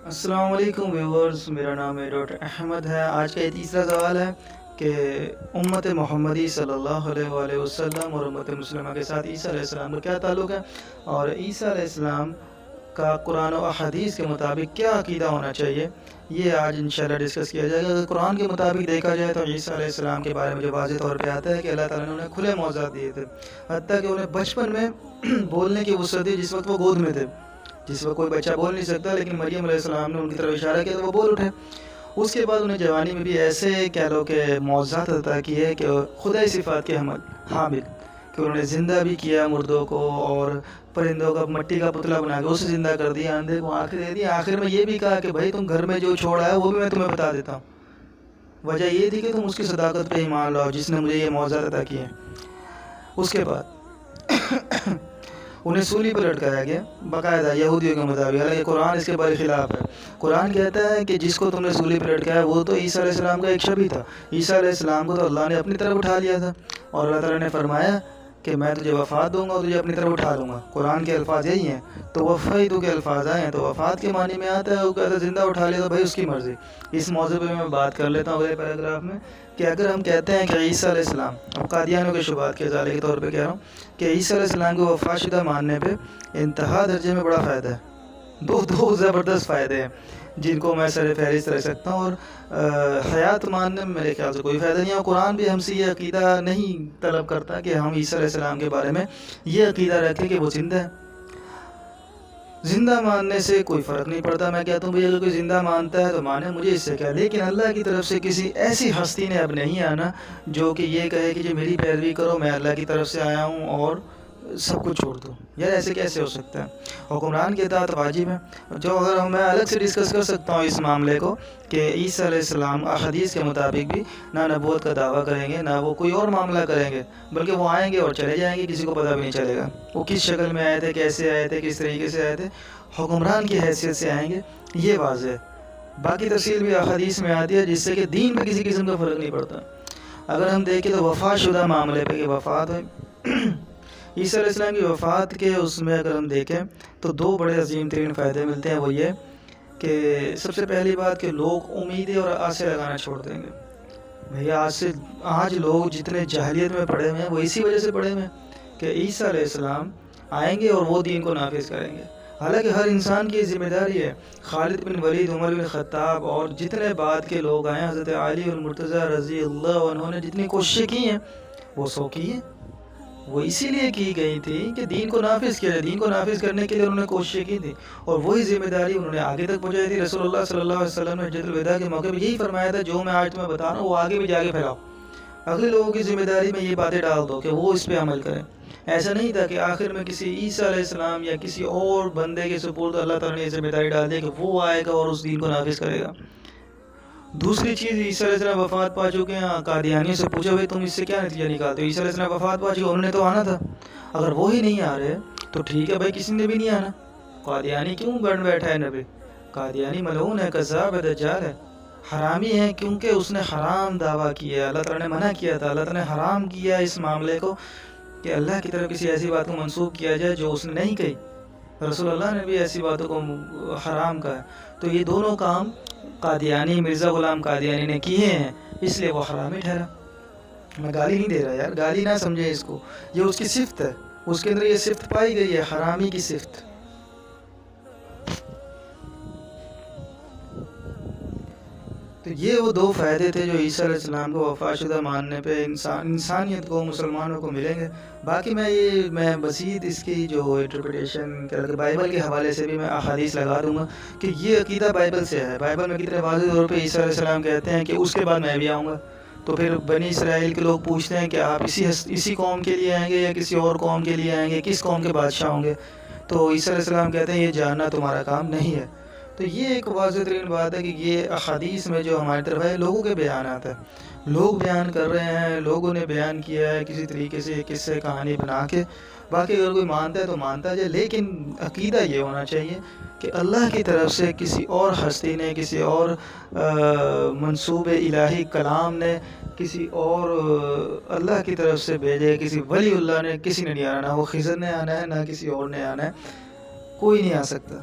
السلام علیکم ویورز، میرا نام ہے ڈاکٹر احمد ہے۔ آج کا یہ تیسرا سوال ہے کہ امت محمدی صلی اللہ علیہ وآلہ وسلم اور امت مسلمہ کے ساتھ عیسیٰ علیہ السلام کا کیا تعلق ہے، اور عیسیٰ علیہ السلام کا قرآن و احادیث کے مطابق کیا عقیدہ ہونا چاہیے، یہ آج انشاءاللہ ڈسکس کیا جائے گا۔ اگر قرآن کے مطابق دیکھا جائے تو عیسیٰ علیہ السلام کے بارے میں جو واضح طور پہ آتا ہے کہ اللہ تعالیٰ نے انہیں کھلے معجزات دیے تھے، حتیٰ کہ انہیں بچپن میں بولنے کی وسعت دی جس وقت وہ گود میں تھے، جس وقت کوئی بچہ بول نہیں سکتا، لیکن مریم علیہ السلام نے ان کی طرف اشارہ کیا تو وہ بول اٹھے۔ اس کے بعد انہیں جوانی میں بھی ایسے کہہ لو کہ معجزات عطا کیے کہ خدائی صفات کے حامل، کہ انہوں نے زندہ بھی کیا مردوں کو، اور پرندوں کا مٹی کا پتلا بنا کے اسے زندہ کر دیا، اندھے کو آنکھیں دے دی۔ آخر میں یہ بھی کہا کہ بھائی تم گھر میں جو چھوڑا ہے وہ بھی میں تمہیں بتا دیتا ہوں، وجہ یہ تھی کہ تم اس کی صداقت پہ ایمان لاؤ جس نے مجھے یہ معجزات عطا کیے۔ اس کے بعد انہیں سولی پر لٹکایا گیا باقاعدہ یہودیوں کے مطابق، حالانکہ قرآن اس کے بارے خلاف ہے۔ قرآن کہتا ہے کہ جس کو تم نے سولی پر لٹکایا وہ تو عیسیٰ علیہ السلام کا ایک شبیہ تھا۔ عیسیٰ علیہ السلام کو تو اللہ نے اپنی طرف اٹھا لیا تھا، اور اللہ تعالیٰ نے فرمایا کہ میں تجھے وفات دوں گا اور تجھے اپنی طرف اٹھا لوں گا۔ قرآن کے الفاظ یہی ہیں، تو وفیت کے الفاظ آئے ہیں تو وفات کے معنی میں آتا ہے، وہ کہتا ہے زندہ اٹھا لیا تو بھائی اس کی مرضی۔ اس موضوع پہ میں بات کر لیتا ہوں اگلے پیراگراف میں، کہ اگر ہم کہتے ہیں کہ عیسیٰ علیہ السلام، اب قادیانیوں کے شبہات کے ازالے کے طور پہ کہہ رہا ہوں، کہ عیسیٰ علیہ السلام کو وفات شدہ ماننے پہ انتہا درجے میں بڑا فائدہ ہے، دو زبردست فائدے ہیں جن کو میں سر فہرست رکھ سکتا ہوں، اور حیات ماننے میں میرے خیال سے کوئی فائدہ نہیں ہے۔ اور قرآن بھی ہم سے یہ عقیدہ نہیں طلب کرتا کہ ہم عیسیٰ علیہ السلام کے بارے میں یہ عقیدہ رکھیں کہ وہ زندہ ہے۔ زندہ ماننے سے کوئی فرق نہیں پڑتا، میں کہتا ہوں بھئی اگر کوئی زندہ مانتا ہے تو مانے، مجھے اس سے کیا، لیکن اللہ کی طرف سے کسی ایسی ہستی نے اب نہیں آنا جو کہ یہ کہے کہ جو میری پیروی کرو، میں اللہ کی طرف سے آیا ہوں اور سب کچھ چھوڑ دو۔ یار ایسے کیسے ہو سکتا ہے؟ حکمران کے اطاعت واجب ہے، جو اگر میں الگ سے ڈسکس کر سکتا ہوں اس معاملے کو کہ عیسیٰ علیہ السلام احادیث کے مطابق بھی نہ نبوت کا دعویٰ کریں گے، نہ وہ کوئی اور معاملہ کریں گے، بلکہ وہ آئیں گے اور چلے جائیں گے، کسی کو پتہ بھی نہیں چلے گا وہ کس شکل میں آئے تھے، کیسے آئے تھے، کس طریقے سے آئے تھے، حکمران کی حیثیت سے آئیں گے، یہ واضح ہے۔ باقی تفصیل بھی احادیث میں آتی ہے جس سے کہ دین پہ کسی قسم کا فرق نہیں پڑتا۔ اگر ہم دیکھیں تو وفات شدہ معاملے پہ کہ وفات ہے عیسیٰ علیہ السلام کی وفات کے اس میں اگر ہم دیکھیں تو دو بڑے عظیم ترین فائدے ملتے ہیں، وہ یہ کہ سب سے پہلی بات کہ لوگ امیدیں اور آسے لگانا چھوڑ دیں گے۔ بھیا آج لوگ جتنے جاہلیت میں پڑے ہوئے ہیں وہ اسی وجہ سے پڑے ہوئے ہیں کہ عیسیٰ علیہ السلام آئیں گے اور وہ دین کو نافذ کریں گے۔ حالانکہ ہر انسان کی ذمہ داری ہے۔ خالد بن ولید، عمر بن خطاب اور جتنے بعد کے لوگ آئے ہیں، حضرت علی المرتضیٰ رضی اللہ عنہ نے جتنی کوششیں کی ہیں وہ 100 کی ہیں، وہ اسی لیے کی گئی تھی کہ دین کو نافذ کیا جائے۔ دین کو نافذ کرنے کے لیے انہوں نے کوششیں کی تھی، اور وہی ذمہ داری انہوں نے آگے تک پہنچائی تھی۔ رسول اللہ صلی اللہ علیہ وسلم نے حجۃ الوداع کے موقع پہ یہی فرمایا تھا، جو میں آج تمہیں بتا رہا ہوں وہ آگے بھی جا کے پھیلاؤ، اگلے لوگوں کی ذمہ داری میں یہ باتیں ڈال دو کہ وہ اس پہ عمل کریں۔ ایسا نہیں تھا کہ آخر میں کسی عیسیٰ علیہ السلام یا کسی اور بندے کے سپرد اللہ تعالیٰ نے یہ ذمہ داری ڈال دی کہ وہ آئے گا اور اس دین کو نافذ کرے گا۔ دوسری چیز، عیسیٰ علیہ السلام وفات پا چکے ہیں۔ قادیانیوں سے پوچھو بھائی تم اس سے کیا نتیجہ نکالتے ہو؟ عیسیٰ علیہ السلام وفات پا چکے، انہوں نے تو آنا تھا، اگر وہی نہیں آ رہے تو ٹھیک ہے بھائی، کسی نے بھی نہیں آنا۔ قادیانی کیوں بن بیٹھا ہے نبی؟ قادیانی ملعون ہے، کذاب ہے، دجال ہے، حرامی ہے، کیونکہ اس نے حرام دعویٰ کیا ہے۔ اللہ تعالیٰ نے منع کیا تھا، اللہ تعالیٰ نے حرام کیا اس معاملے کو کہ اللہ کی طرف کسی ایسی بات کو منسوب کیا جائے جو اس نے نہیں کہی۔ رسول اللہ نے بھی ایسی باتوں کو حرام کہا ہے، تو یہ دونوں کام قادیانی، مرزا غلام قادیانی نے کیے ہیں، اس لیے وہ حرامی ٹھہرا۔ میں گالی نہیں دے رہا یار، گالی نہ سمجھیں اس کو، یہ اس کی صفت ہے، اس کے اندر یہ صفت پائی گئی ہے، حرامی کی صفت۔ تو یہ وہ دو فائدے تھے جو عیسیٰ علیہ السلام کو وفات شدہ ماننے پہ انسانیت کو، مسلمانوں کو ملیں گے۔ باقی میں مزید اس کی جو انٹرپریٹیشن کر کے بائبل کے حوالے سے بھی میں احادیث لگا دوں گا کہ یہ عقیدہ بائبل سے ہے۔ بائبل میں کتنے واضح طور پہ عیسیٰ علیہ السلام کہتے ہیں کہ اس کے بعد میں بھی آؤں گا۔ تو پھر بنی اسرائیل کے لوگ پوچھتے ہیں کہ آپ اسی قوم کے لیے آئیں گے یا کسی اور قوم کے لیے آئیں گے، کس قوم کے بادشاہ ہوں گے؟ تو عیسیٰ علیہ السلام کہتے ہیں یہ جاننا تمہارا کام نہیں ہے۔ تو یہ ایک واضح ترین بات ہے کہ یہ احادیث میں جو ہماری طرف ہے لوگوں کے بیانات ہیں، لوگ بیان کر رہے ہیں، لوگوں نے بیان کیا ہے کسی طریقے سے قصے کہانی بنا کے۔ باقی اگر کوئی مانتا ہے تو مانتا جائے، لیکن عقیدہ یہ ہونا چاہیے کہ اللہ کی طرف سے کسی اور ہستی نے، کسی اور منصوب الہی کلام نے، کسی اور اللہ کی طرف سے بھیجے کسی ولی اللہ نے، کسی نے نہیں آنا، نہ وہ خضر نے آنا ہے، نہ کسی اور نے آنا ہے، کوئی نہیں آ سکتا۔